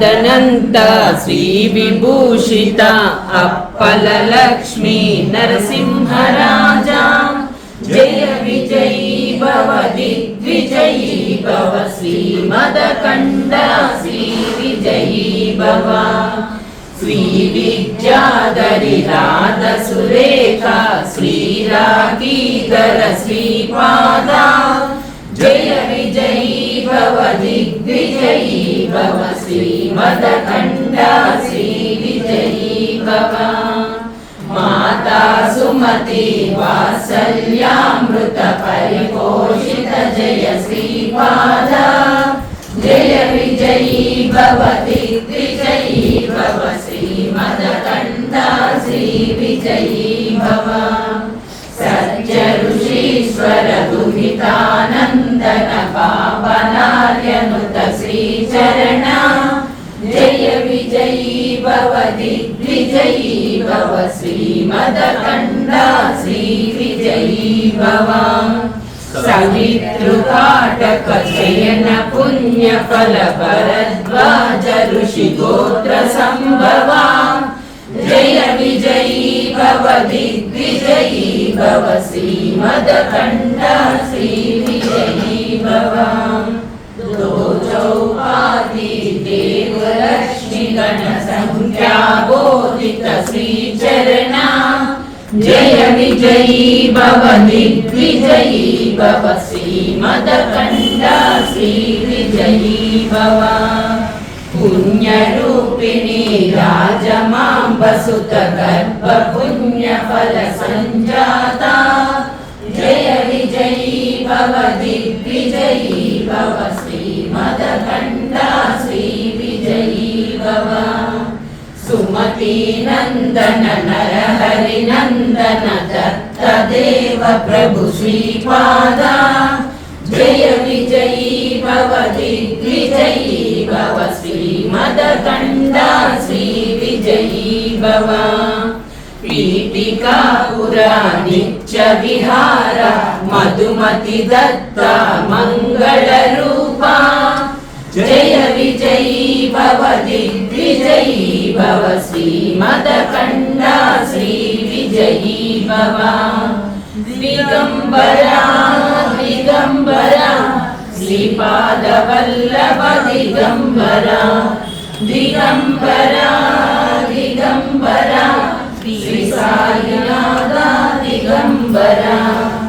मदनंत श्री विभूषित अप्पल लक्ष्मी नरसिंहराजा जय विजयी भव दिग्विजयी भव श्रीमदकंड श्री विजयी भव श्री विद्याधरी राध सुरेखा श्रीरागीधर श्रीपादा जय विजयी भव दिग्विजयी भव श्रीमदकंड श्री विजयी भव माता सुमति वात्सल्यामृत परिपोषित जय श्रीपादा जय विजयी भव दिग्विजयी भव श्रीमदकंड श्री विजयी भव सत्य ऋषीश्वर दुहितानंदन पावनार्यनुत श्रीचरण जय विजयी भव दिग्विजयी भव श्रीमदकंड श्री विजयी भव सवितृकाटक शयन पुण्य फल भरद्वाज ऋषि गोत्र संभवा जय विजयी भव दिग्विजयी भव श्रीमदकंड श्री विजयी भव दो चौपादी देव लक्ष्मी गण संख्या बोधित श्री चरणा जय विजयी भव दिग्विजयी भव श्रीमदकंड श्री विजयी भव पुण्यरूपिणी राजमाम्बसुत गर्भ पुण्य फल संजाता जय विजयी भव दिग्विजयी भव श्रीमदकंड श्री विजयी भव सुमति नंदन नरहरि नंदन दत्त देव प्रभु श्रीपादा जय विजयी भव दिग्विजयी भव श्रीमदकंड श्री विजयी भव पीठिकापुरा नित्य विहार मधुमति दत्ता मंगल रूपा जय विजयी भव दिग्विजयी भव श्रीमदकंड श्री विजयी भव दिगंबरा दिगंबरा श्रीपाद वल्लभ दिगंबरा दिगंबरा दिगंबरा श्री साईनाथ दिगंबरा।